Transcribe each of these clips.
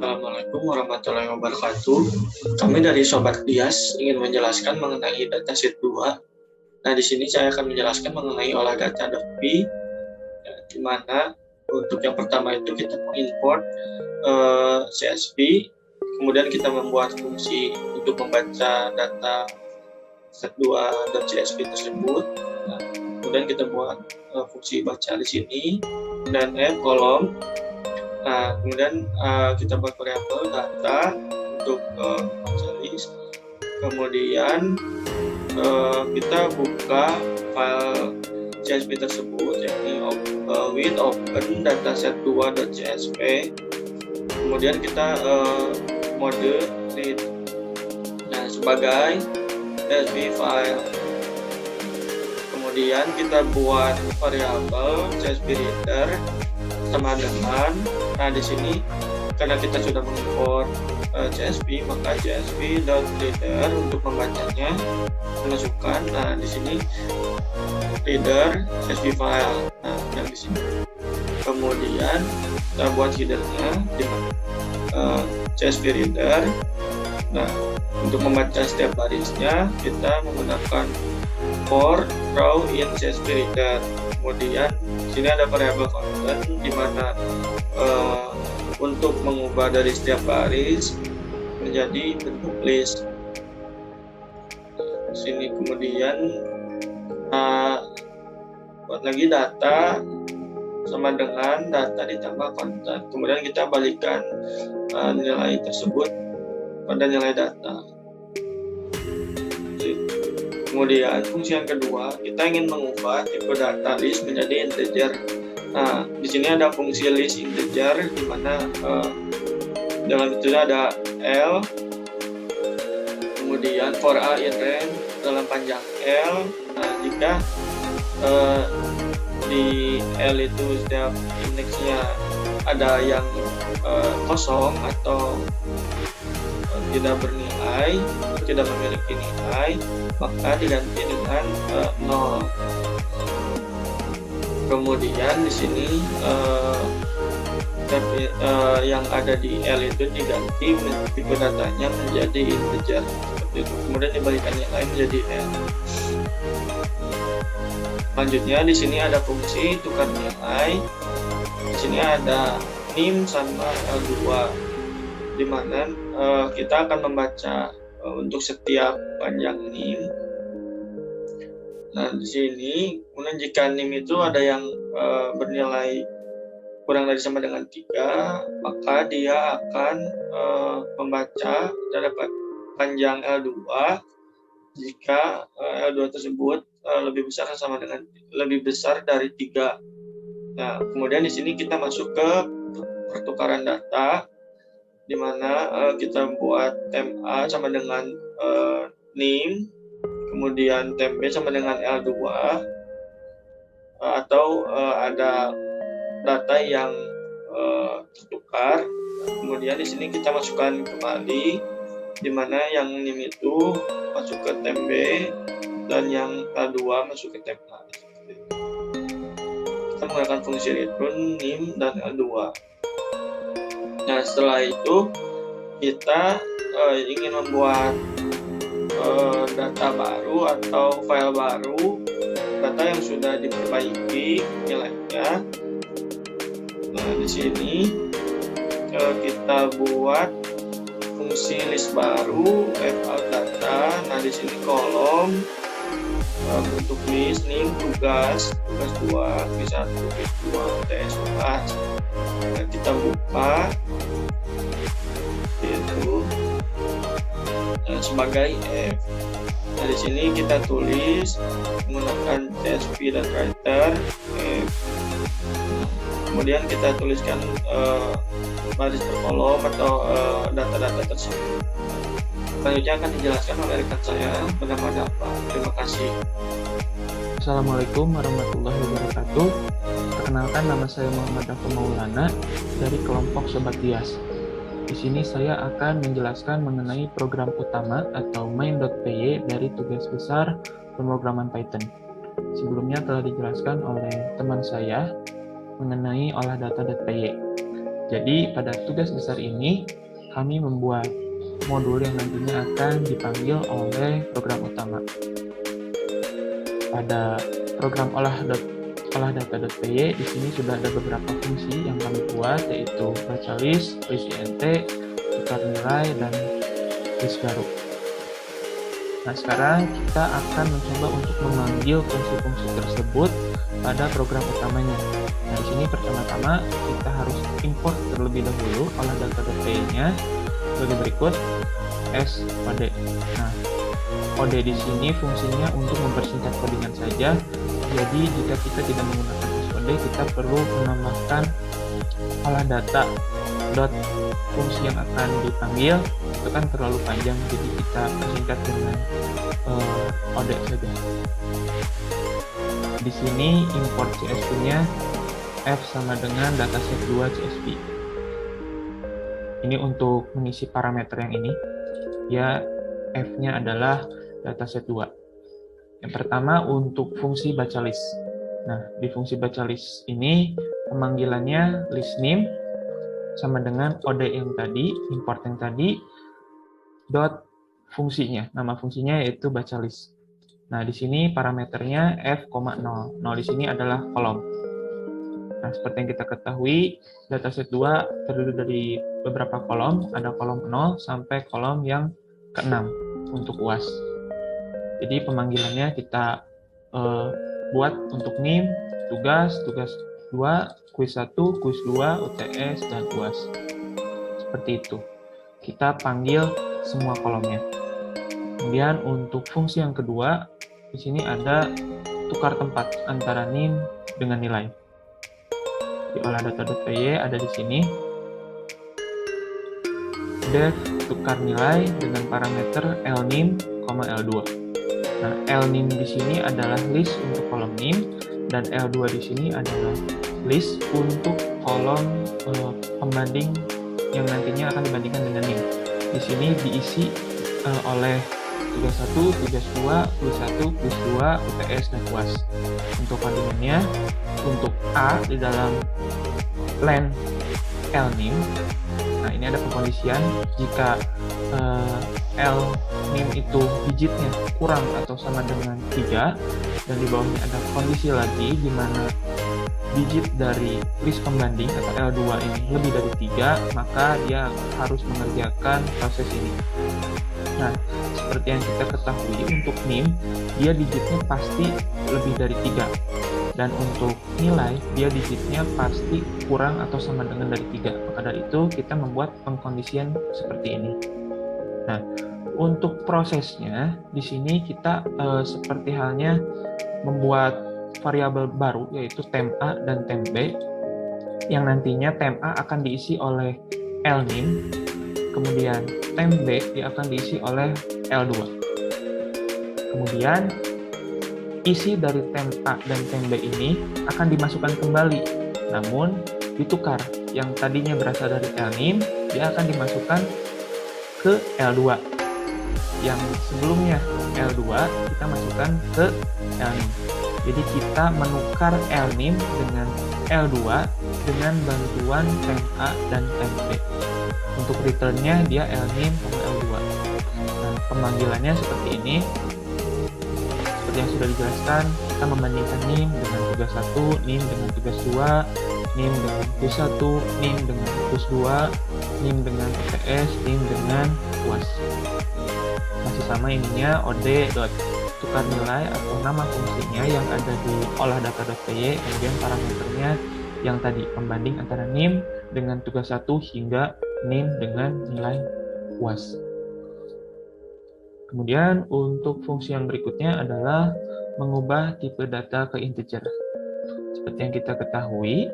Assalamualaikum warahmatullahi wabarakatuh. Kami dari Sobat Dias ingin menjelaskan mengenai dataset 2. Nah, di sini saya akan menjelaskan mengenai olah data .py, di mana untuk yang pertama itu kita mengimport CSV, kemudian kita membuat fungsi untuk membaca data set2.csv tersebut. Nah, kemudian kita buat fungsi baca di sini dan kolom. Nah, kemudian kita buat variabel data untuk baca list. Kemudian kita buka file CSV tersebut, yakni with open dataset2.csv. Kemudian kita mode read. Nah, sebagai CSV file. Kemudian kita buat variabel CSV reader sama dengan, nah di sini karena kita sudah mengimport CSV, maka CSV.reader untuk membacanya dimasukkan. Nah, di sini reader CSV file. Nah, yang di sini. Kemudian kita buat headernya dengan CSV reader. Nah, untuk membaca setiap barisnya kita menggunakan for row in CSV reader. Kemudian sini ada variabel content di mana untuk mengubah dari setiap baris menjadi bentuk list. Sini kemudian buat lagi data sama dengan data ditambah konten. Kemudian kita balikkan nilai tersebut pada nilai data. Kemudian fungsi yang kedua, kita ingin mengubah tipe data list menjadi integer. Nah, di sini ada fungsi list integer di mana dalam itu ada L, kemudian for a in range dalam panjang L. Nah, jika di L itu setiap indeksnya ada yang kosong atau tidak bernilai, tidak memiliki nilai, maka diganti dengan 0. Kemudian di sini yang ada di L itu diganti tipe datanya menjadi integer seperti itu. Kemudian dibalikan yang lain menjadi L. Selanjutnya di sini ada fungsi tukar nilai. Di sini ada nim sama L2, di mana kita akan membaca untuk setiap panjang nim. Nah, di sini kemudian jika nim itu ada yang bernilai kurang dari sama dengan 3, maka dia akan membaca terdapat panjang L2 jika L2 tersebut lebih besar dari 3. Nah, kemudian di sini kita masuk ke pertukaran data, di mana kita buat temp A sama dengan nim, kemudian temp B sama dengan L2, atau ada data yang tertukar. Kemudian di sini kita masukkan kembali, di mana yang nim itu masuk ke temp B dan yang L2 masuk ke temp A. Kita menggunakan fungsi return nim dan L2. Nah, setelah itu kita ingin membuat data baru atau file baru, data yang sudah diperbaiki nilainya. Nah, di sini kita buat fungsi list baru, out data. Nah, di sini kolom bentuk list, nim, tugas 2, Q1, Q2, TS11. Nah, kita buka itu sebagai F. Nah, di sini kita tulis menggunakan CSV dan writer F. Kemudian kita tuliskan baris per kolom atau data-data tersebut. Selanjutnya akan dijelaskan oleh rekan saya bernama Dava. Terima kasih. Assalamualaikum warahmatullahi wabarakatuh. Perkenalkan, nama saya Muhammad Dava Maulana dari kelompok Sobat Dias. Di sini saya akan menjelaskan mengenai program utama atau main.py dari tugas besar pemrograman Python. Sebelumnya telah dijelaskan oleh teman saya mengenai olah data.py. Jadi pada tugas besar ini kami membuat modul yang nantinya akan dipanggil oleh program utama. Pada program olah data.py di sini sudah ada beberapa fungsi yang kami buat, yaitu baca list int, tukar nilai, dan list baru. Nah, sekarang kita akan mencoba untuk memanggil fungsi-fungsi tersebut pada program utamanya. Nah, di sini pertama-tama kita harus import terlebih dahulu olah-data.py-nya sebagai berikut sod. Nah, od di sini fungsinya untuk mempersingkat codingan saja. Jadi jika kita tidak menggunakan sod, kita perlu menambahkan olah-data fungsi yang akan dipanggil itu kan terlalu panjang, jadi kita persingkat dengan od saja. Di sini import CSV-nya f sama dengan dataset 2 CSV. Ini untuk mengisi parameter yang ini. Ya, f-nya adalah dataset 2. Yang pertama untuk fungsi baca list. Nah, di fungsi baca list ini pemanggilannya list name sama dengan od yang tadi, import yang tadi, dot fungsinya. Nama fungsinya yaitu baca list. Nah, di sini parameternya f,0. 0 di sini adalah kolom. Nah, seperti yang kita ketahui, dataset 2 terdiri dari beberapa kolom, ada kolom 0 sampai kolom yang ke-6 untuk UAS. Jadi pemanggilannya kita buat untuk NIM, tugas 2, kuis 1, kuis 2, UTS, dan UAS. Seperti itu. Kita panggil semua kolomnya. Kemudian untuk fungsi yang kedua, di sini ada tukar tempat antara NIM dengan nilai. Di olah-data.py ada di sini def tukar nilai dengan parameter lnim, L2. Nah, lnim di sini adalah list untuk kolom nim dan L2 di sini adalah list untuk kolom pembanding yang nantinya akan dibandingkan dengan nim. Di sini diisi oleh tugas 1, tugas 2, kuis 1, kuis 2, UTS, dan UAS. Untuk kandungannya, untuk A di dalam len lnim, nah ini ada pengkondisian jika lnim itu digitnya kurang atau sama dengan 3, dan di bawahnya ada kondisi lagi di mana digit dari list pembanding atau L2 ini lebih dari 3, maka dia harus mengerjakan proses ini. Nah, seperti yang kita ketahui untuk NIM, dia digitnya pasti lebih dari 3. Dan untuk nilai, dia digitnya pasti kurang atau sama dengan dari 3. Maka dari itu, kita membuat pengkondisian seperti ini. Nah, untuk prosesnya, di sini kita seperti halnya membuat variabel baru, yaitu temp A dan temp B, yang nantinya temp A akan diisi oleh lnim, kemudian temp B dia akan diisi oleh L2. Kemudian isi dari temp A dan temp B ini akan dimasukkan kembali, namun ditukar. Yang tadinya berasal dari lnim, dia akan dimasukkan ke L2. Yang sebelumnya L2 kita masukkan ke lnim. Jadi kita menukar lnim dengan L2 dengan bantuan temp A dan temp B. Untuk return-nya dia lnim, L2. Nah, pemanggilannya seperti ini. Seperti yang sudah dijelaskan, kita membandingkan NIM dengan tugas 1, NIM dengan tugas 2, NIM dengan kuis 1, NIM dengan kuis 2, NIM dengan UTS, NIM dengan UAS. Masih sama ininya, od.tukar nilai atau nama fungsinya yang ada di olah-data.py, kemudian parameternya yang tadi, pembanding antara NIM dengan tugas 1 hingga NIM dengan nilai UAS. Kemudian untuk fungsi yang berikutnya adalah mengubah tipe data ke integer. Seperti yang kita ketahui,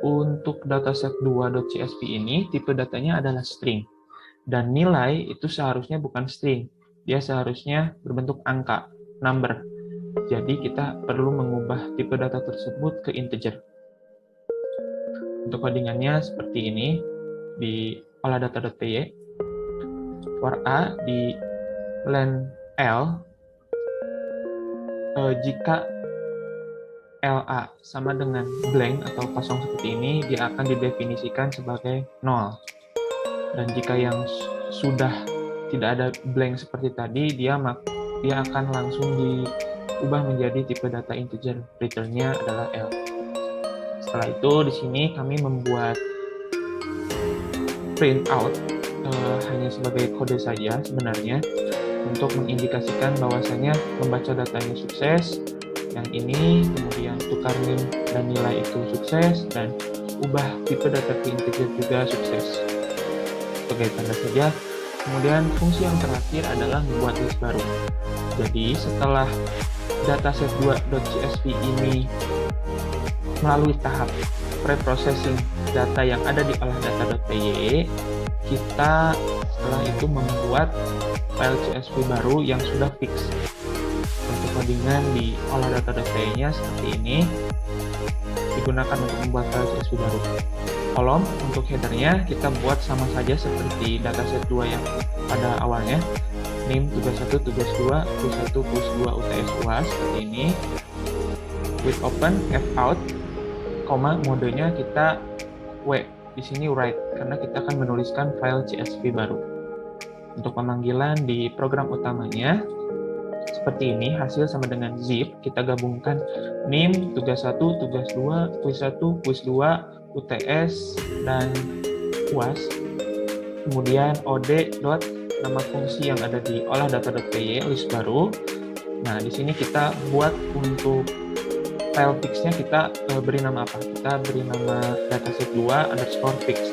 untuk dataset 2.csv ini tipe datanya adalah string. Dan nilai itu seharusnya bukan string, dia seharusnya berbentuk angka, number. Jadi kita perlu mengubah tipe data tersebut ke integer. Untuk codingannya seperti ini di olah-data.py. For A di len L, jika LA sama dengan blank atau kosong seperti ini, dia akan didefinisikan sebagai 0. Dan jika yang sudah tidak ada blank seperti tadi, dia akan langsung diubah menjadi tipe data integer, return-nya adalah L. Setelah itu di sini kami membuat print out hanya sebagai kode saja sebenarnya untuk mengindikasikan bahwasanya membaca datanya sukses, yang ini kemudian tukar name dan nilai itu sukses, dan ubah tipe data ke integer juga sukses sebagai tanda saja. Kemudian fungsi yang terakhir adalah membuat list baru. Jadi setelah dataset2.csv ini melalui tahap preprocessing data yang ada di olah-data.py, kita setelah itu membuat file CSV baru yang sudah fix. Untuk codingan di olah-data.py-nya seperti ini, digunakan untuk membuat file CSV baru. Kolom untuk header-nya kita buat sama saja seperti dataset 2 yang pada awalnya, name tugas 1, tugas 2, quiz 1, quiz 2, UTS UAS seperti ini. With open, fout, modenya kita W, di sini write, karena kita akan menuliskan file CSV baru. Untuk pemanggilan di program utamanya, seperti ini, hasil sama dengan zip, kita gabungkan name, tugas 1, tugas 2, quiz 1, quiz 2, UTS, dan UAS. Kemudian od dot nama fungsi yang ada di olah-data.py, list baru. Nah, di sini kita buat untuk file fix-nya kita beri nama apa? Kita beri nama dataset2 underscore fix.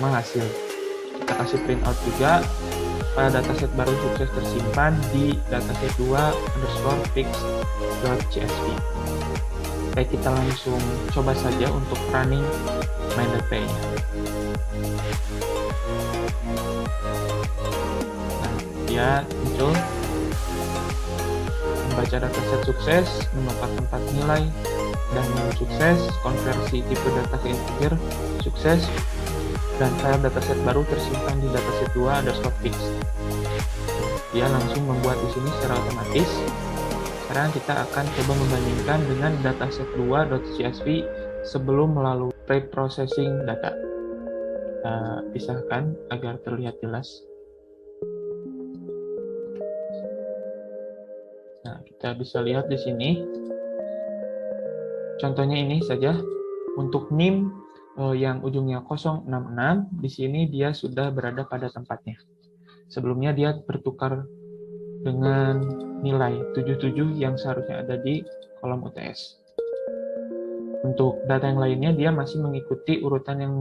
Sama hasil. Kita kasih print out juga. File dataset baru sukses tersimpan di dataset2 underscore fix.csv. Baik, kita langsung coba saja untuk running main.py-nya. Nah, dia muncul. Membaca dataset sukses, menempatkan tempat nilai, dan sukses, konversi tipe data ke integer, sukses, dan file dataset baru tersimpan di dataset2 underscore fix. Dia langsung membuat di sini secara otomatis. Sekarang kita akan coba membandingkan dengan dataset2.csv sebelum melalui pre-processing data. Kita pisahkan agar terlihat jelas. Nah, kita bisa lihat di sini. Contohnya ini saja. Untuk NIM yang ujungnya 066, di sini dia sudah berada pada tempatnya. Sebelumnya dia bertukar dengan nilai 77 yang seharusnya ada di kolom UTS. Untuk data yang lainnya dia masih mengikuti urutan yang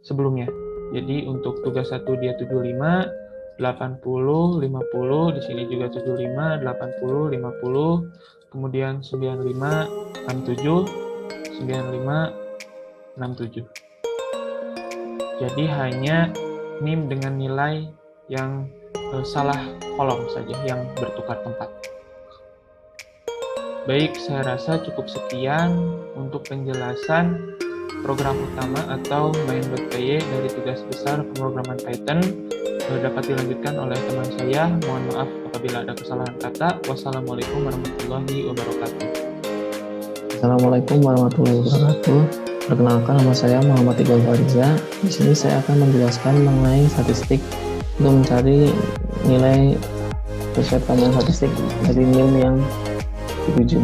sebelumnya. Jadi untuk tugas 1 dia 75, 80, 50, di sini juga 75, 80, 50, kemudian 95, 67, 95, 67. Jadi hanya NIM dengan nilai yang salah kolom saja yang bertukar tempat. Baik, saya rasa cukup sekian untuk penjelasan program utama atau main.py dari tugas besar pemrograman Python. Dapat dilanjutkan oleh teman saya. Mohon maaf apabila ada kesalahan kata. Wassalamualaikum warahmatullahi wabarakatuh. Assalamualaikum warahmatullahi wabarakatuh. Perkenalkan, nama saya Muhammad Iqbal Fariza. Di sini saya akan menjelaskan mengenai statistik untuk mencari nilai sesuai tambahan statistik dari NIM yang 7.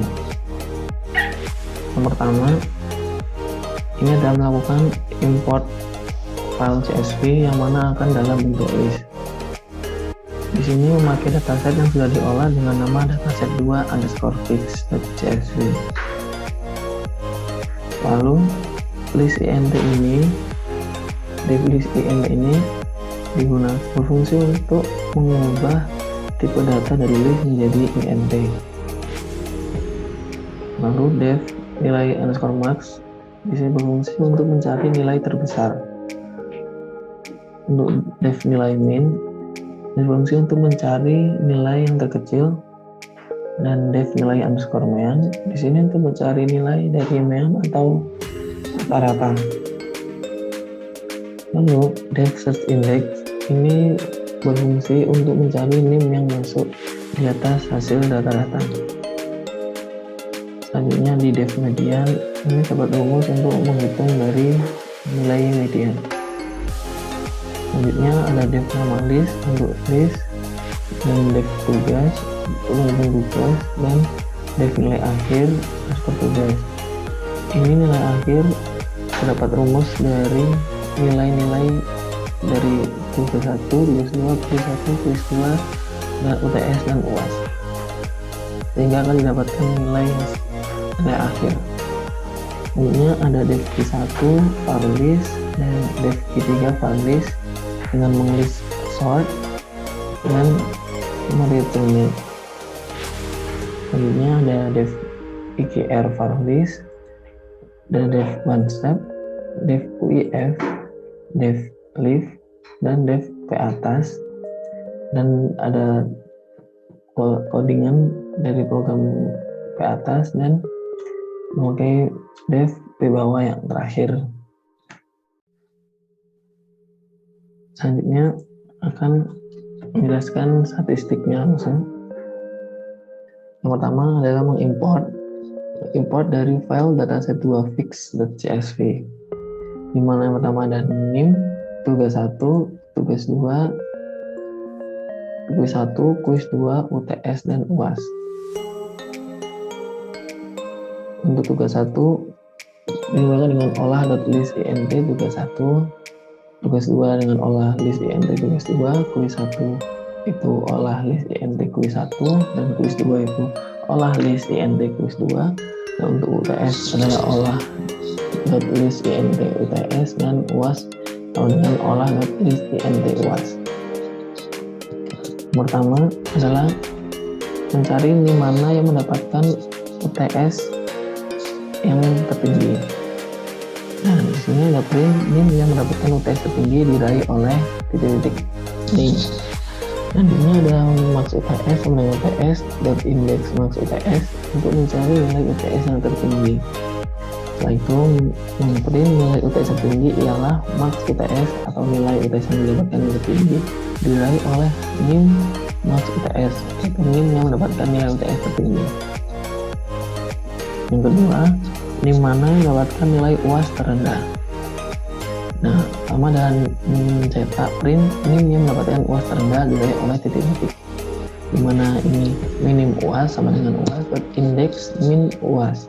Yang pertama, ini adalah melakukan import file CSV yang mana akan dalam bentuk list. Di sini memakai dataset yang sudah diolah dengan nama dataset2 underscore fix.csv. Lalu list int ini, div list int ini digunakan berfungsi untuk mengubah tipe data dari list menjadi int. Lalu def nilai underscore max di sini berfungsi untuk mencari nilai terbesar. Untuk def nilai min berfungsi untuk mencari nilai yang terkecil, dan def nilai underscore mean di sini untuk mencari nilai dari mean atau rata-rata. Lalu def search index ini berfungsi untuk mencari NIM yang masuk di atas hasil data-data. Selanjutnya di def median, ini dapat rumus untuk menghitung dari nilai median. Selanjutnya ada def nama list untuk list, dan def tugas untuk tugas, dan def nilai akhir per tugas. Ini nilai akhir terdapat rumus dari nilai-nilai dari tugas 1, tugas 2, kuis 1, kuis 2, dan UTS dan UAS, sehingga akan didapatkan nilai akhir. Selanjutnya ada def Q1 var list dan def Q3 var list dengan menglist sort dan mereturn. Selanjutnya ada def PKR var list, dan def one step, def UIF, def leaf, dan def p atas, dan ada codingan dari program p atas dan memakai def p bawah yang terakhir. Selanjutnya akan menjelaskan statistiknya langsung. Yang pertama adalah mengimport dari file dataset 2 fix.csv, di mana yang pertama ada NIM, tugas 1, tugas 2, kuis 1, kuis 2, UTS, dan UAS. Untuk tugas 1 dimulai dengan olah.list int tugas 1, tugas 2 dengan olah list int tugas 2, kuis 1 itu olah list int kuis 1, dan kuis 2 itu olah list int kuis 2. Dan untuk UTS adalah olah.list int UTS, dan UAS dengan olah.list int UAS. Pertama adalah mencari di mana yang mendapatkan UTS yang tertinggi. Nah, di sini ada print NIM yang mendapatkan UTS tertinggi diraih oleh titik-titik NIM. Dan di sini ada max UTS sama dengan UTS dot index max UTS untuk mencari nilai UTS yang tertinggi. Setelah itu memprint nilai UTS tertinggi ialah max UTS atau nilai UTS yang didapatkan yang tertinggi diraih oleh NIM max UTS, yaitu NIM yang mendapatkan nilai UTS tertinggi. Yang kedua, NIM mana yang mendapatkan nilai UAS terendah. Nah, sama dengan mencetak print NIM yang mendapatkan UAS terendah diraih oleh titik-titik, dimana ini minim UAS sama dengan UAS dot index min UAS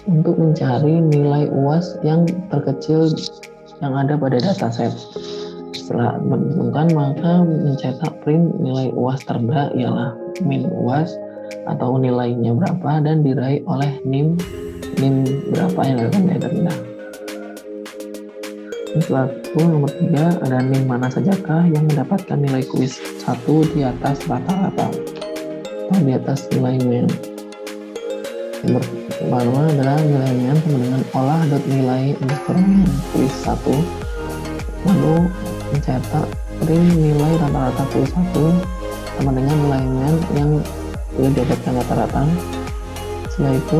untuk mencari nilai UAS yang terkecil yang ada pada dataset. Setelah ditentukan, maka mencetak print nilai UAS terendah ialah min UAS atau nilainya berapa dan diraih oleh NIM berapa yang akan nilai terendah. Setelah itu nomor 3 ada NIM mana sajakah yang mendapatkan nilai kuis 1 di atas rata-rata atau di atas nilai min. Yang pertama adalah nilai min sama dengan olah.nilai min kuis 1, lalu mencetak print nilai rata-rata kuis 1 sama dengan nilai min yang sudah didapatkan rata-rata. Setelah itu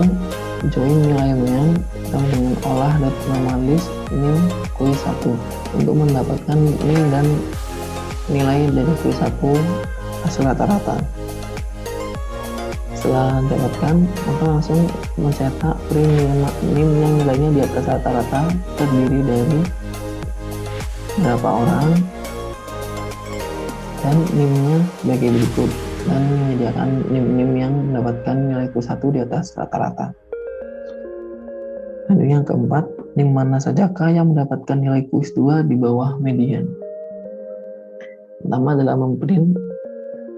join nilai min sama dengan olah.nama list NIM kuis 1 untuk mendapatkan NIM dan nilai dari kuis 1 hasil rata-rata. Setelah didapatkan, maka langsung mencetak print NIM yang nilainya di atas rata-rata terdiri dari berapa orang dan NIM-nya sebagai berikut, dan menyediakan NIM yang mendapatkan nilai kuis 1 di atas rata-rata. Dan yang keempat, NIM mana sajakah yang mendapatkan nilai kuis 2 di bawah median. Pertama adalah memprint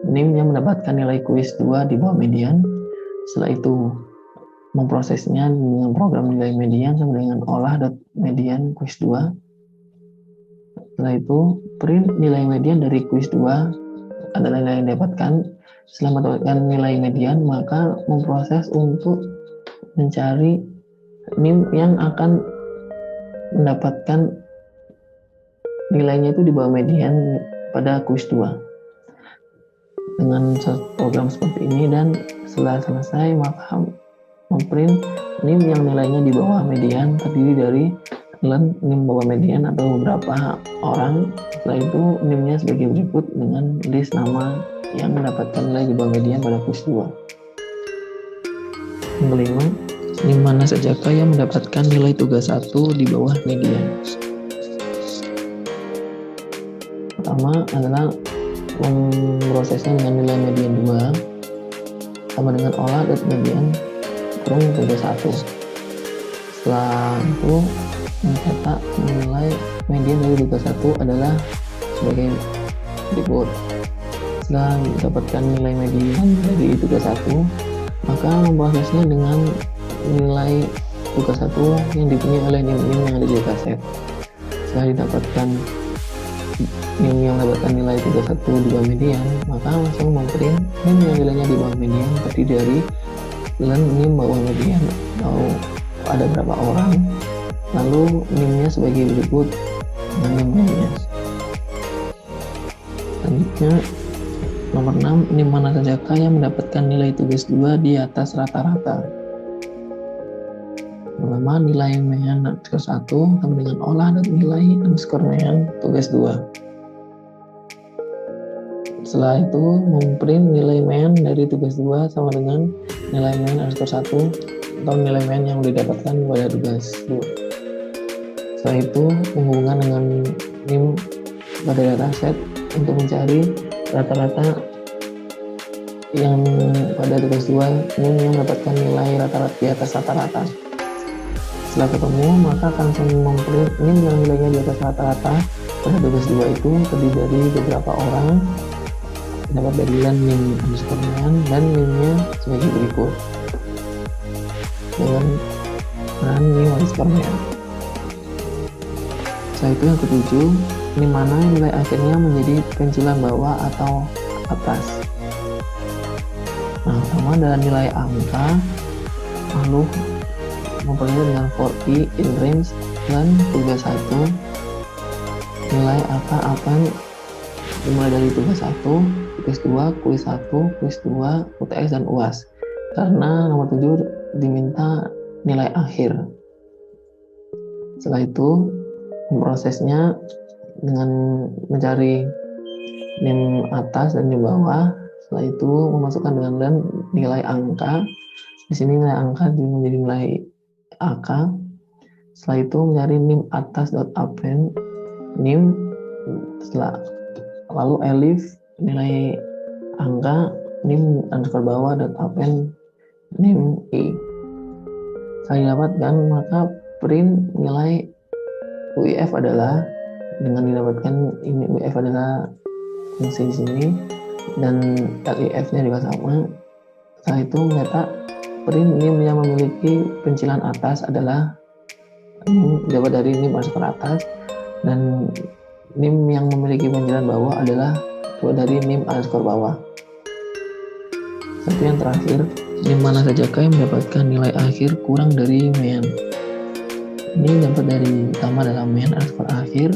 NIM yang mendapatkan nilai kuis 2 di bawah median. Setelah itu memprosesnya dengan program nilai median sama dengan olah.median kuis 2. Setelah itu print nilai median dari kuis 2 adalah nilai yang didapatkan. Setelah mendapatkan nilai median, maka memproses untuk mencari NIM yang akan mendapatkan nilainya itu di bawah median pada kuis 2 dengan program seperti ini. Dan setelah selesai, maka memprint NIM yang nilainya di bawah median terdiri dari NIM bawah median atau beberapa orang. Setelah itu NIM-nya sebagai berikut dengan list nama yang mendapatkan nilai di bawah median pada kuis 2. Yang kelima, NIM mana sajakah yang mendapatkan nilai tugas 1 di bawah median? Pertama adalah memprosesnya dengan nilai median 2 sama dengan olah median kurung tugas 1. Setelah itu mencetak nilai median dari tugas 1 adalah sebagai berikut. Setelah mendapatkan nilai median dari tugas 1, maka memprosesnya dengan nilai tugas 1 yang dipunyai oleh NIM-NIM yang ada di dataset. Setelah didapatkan NIM yang mendapatkan nilai tugas 1 di bawah median, maka langsung memprint NIM yang nilainya di bawah median terdiri dari NIM bawah median atau ada berapa orang, lalu NIM-nya sebagai berikut dengan NIM-nya. Selanjutnya nomor 6, NIM mana sajakah yang mendapatkan nilai tugas 2 di atas rata-rata? Pertama, nilai median tugas 1 sama dengan olah dan nilai underscore median tugas 2. Setelah itu memprint nilai median dari tugas 2 sama dengan nilai median underscore 1 atau nilai median yang didapatkan pada tugas 2. Setelah itu menghubungkan dengan NIM pada dataset untuk mencari rata-rata yang pada tugas 2 NIM yang mendapatkan nilai rata-rata di atas rata-rata. Setelah ketemu, maka akan langsung memprint NIM yang nilainya di atas rata-rata pada tugas 2 itu terdiri dari beberapa orang, dapat dari NIM underscore median dan NIM-nya sebagai berikut dengan NIM underscore median. Setelah itu yang ketujuh, NIM mana nilai akhirnya menjadi pencilan bawah atau atas. Nah, pertama adalah nilai angka, lalu memperoleh dengan for i in range dan tugas 1 nilai angka akan dimulai dari tugas 1, tugas 2, kuis 1, kuis 2, UTS dan UAS, karena nomor 7 diminta nilai akhir. Setelah itu prosesnya dengan mencari NIM atas dan NIM bawah. Setelah itu memasukkan dengan nilai angka. Di sini nilai angka menjadi nilai AK. Setelah itu mencari NIM atas append NIM. Lalu elif nilai angka NIM underscore bawah append NIM I. Setelah didapatkan, maka print nilai UIF adalah dengan didapatkan ini UIF adalah fungsi di sini dan LIF-nya juga sama. Setelah itu mencetak print NIM yang memiliki pencilan atas adalah dapat dari NIM underscore atas dan NIM yang memiliki pencilan bawah adalah dari NIM underscore bawah. Satu yang terakhir, NIM mana sajakah yang mendapatkan nilai akhir kurang dari median? Ini dapat dari pertama adalah median underscore akhir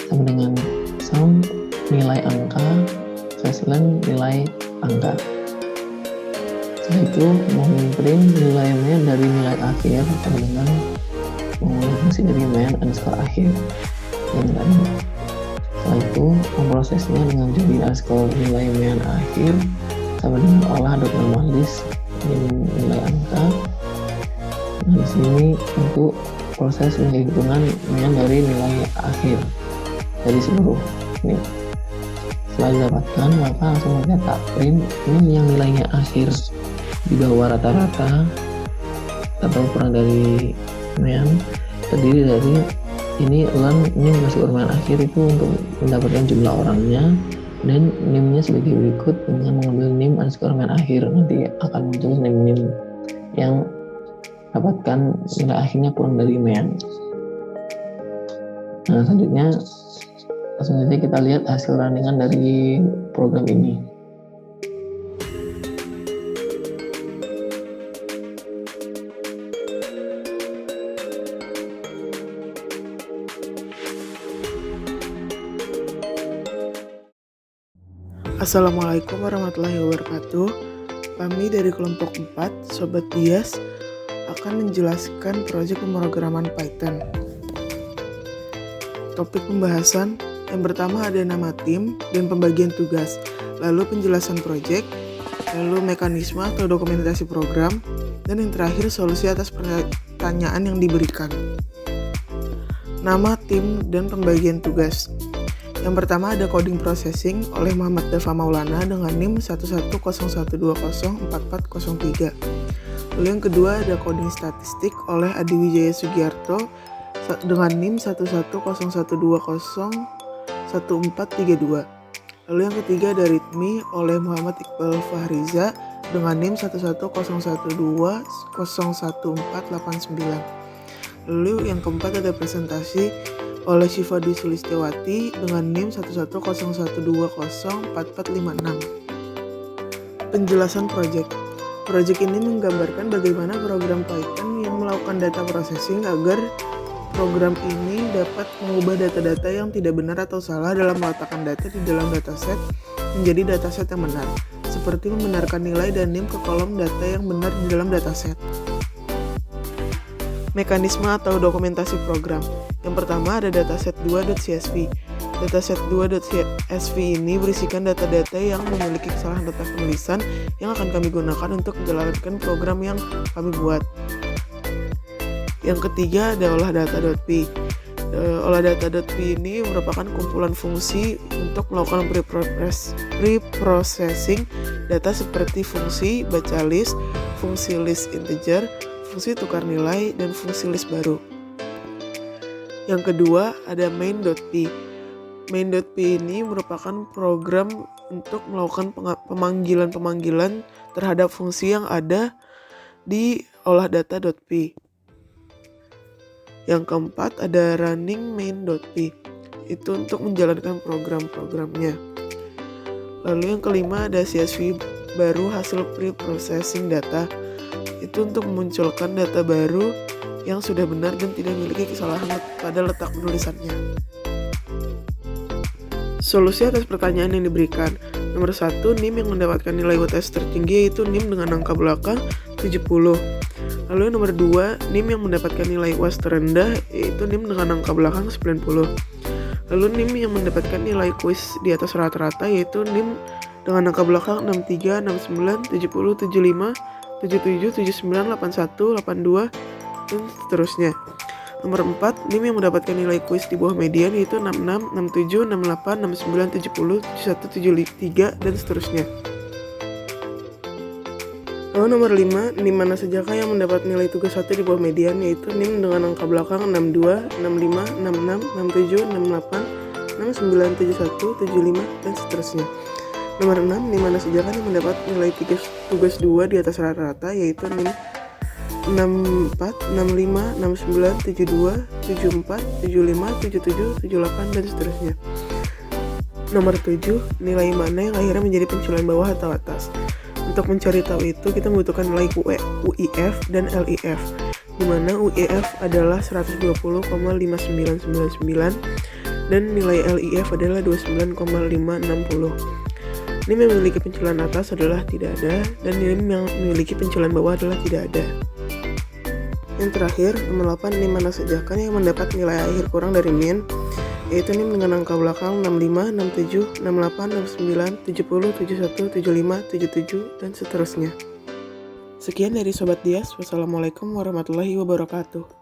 sama dengan sum nilai angka / nilai angka. Setelah itu memprint nilai median dari nilai akhir sama dengan fungsi dari median underscore akhir yang tadi. Setelah itu memprosesnya dengan jadi underscore nilai median akhir sama dengan olah normalis nilai angka. Nah, di sini untuk proses penghitungan median dari nilai akhir dari seluruh ini. Setelah didapatkan, maka langsung mencetak print NIM yang nilainya akhir di bawah rata-rata atau kurang dari median terdiri dari ini NIM masih bermain akhir itu untuk mendapatkan jumlah orangnya dan NIM-nya sebagai berikut dengan mengambil NIM underscore median akhir. Nanti akan muncul NIM yang dapatkan nilai akhirnya kurang dari median. Nah, selanjutnya langsung saja kita lihat hasil runningan dari program ini. Assalamualaikum warahmatullahi wabarakatuh. Kami dari kelompok 4 Sobat Dias akan menjelaskan proyek pemrograman Python. Topik pembahasan yang pertama ada nama tim dan pembagian tugas, lalu penjelasan proyek, lalu mekanisme atau dokumentasi program, Dan yang terakhir, solusi atas pertanyaan yang diberikan. Nama tim dan pembagian tugas. Yang pertama ada coding processing oleh Muhammad Dafa Maulana dengan NIM 1101204403. Lalu yang kedua ada coding statistik oleh Adi Wijaya Sugiarto dengan NIM 1101201432. Lalu yang ketiga ada README oleh Muhammad Iqbal Fahriza dengan NIM 1101201489. Lalu yang keempat ada presentasi oleh Syifa Dwi Sulistiawati dengan NIM 110120144456. Penjelasan proyek. Proyek ini menggambarkan bagaimana program Python yang melakukan data processing agar program ini dapat mengubah data-data yang tidak benar atau salah dalam meletakkan data di dalam dataset menjadi dataset yang benar, seperti membenarkan nilai dan NIM ke kolom data yang benar di dalam dataset. Mekanisme atau dokumentasi program. Yang pertama ada dataset2.csv. Dataset2.csv ini berisikan data-data yang memiliki kesalahan data penulisan yang akan kami gunakan untuk menjalankan program yang kami buat. Yang ketiga ada olah-data.py. Olah-data.py ini merupakan kumpulan fungsi untuk melakukan pre-processing data seperti fungsi baca list, fungsi list integer, fungsi tukar nilai, dan fungsi list baru. Yang kedua ada main.py. Main.py ini merupakan program untuk melakukan pemanggilan-pemanggilan terhadap fungsi yang ada di olah-data.py. Yang keempat ada running main.py. Itu untuk menjalankan program-programnya. Lalu yang kelima ada CSV baru hasil pre-processing data. Itu untuk memunculkan data baru yang sudah benar dan tidak memiliki kesalahan pada letak penulisannya. Solusi atas pertanyaan yang diberikan. Nomor 1, NIM yang mendapatkan nilai UTS tertinggi yaitu NIM dengan angka belakang 70. Lalu nomor 2, NIM yang mendapatkan nilai UAS terendah yaitu NIM dengan angka belakang 90. Lalu NIM yang mendapatkan nilai kuis di atas rata-rata yaitu NIM dengan angka belakang 63, 69, 70, 75, 77, 79, 81, 82, dan seterusnya. Nomor 4, NIM yang mendapatkan nilai kuis di bawah median yaitu 66, 67, 68, 69, 70, 71, 73, dan seterusnya. Lalu nomor 5, NIM mana sajakah yang mendapat nilai tugas 1 di bawah median yaitu NIM dengan angka belakang 62, 65, 66, 67, 68, 69, 71, 75, dan seterusnya. Nomor 6, NIM mana sajakah yang mendapat nilai tugas 2 di atas rata-rata yaitu NIM 64, 65, 69, 72, 74, 75, 77, 78, dan seterusnya. Nomor 7, nilai mana yang akhirnya menjadi penculuan bawah atau atas. Untuk mencari tahu itu, kita membutuhkan nilai UIF dan LIF, di mana UIF adalah 120,5999 dan nilai LIF adalah 29,560. NIM yang memiliki penculuan atas adalah tidak ada, dan NIM yang memiliki penculuan bawah adalah tidak ada. Yang terakhir, nomor 8, NIM mana sajakah yang mendapat nilai akhir kurang dari min, yaitu NIM dengan angka belakang 65, 67, 68, 69, 70, 71, 75, 77, dan seterusnya. Sekian dari Sobat Dias. Wassalamualaikum warahmatullahi wabarakatuh.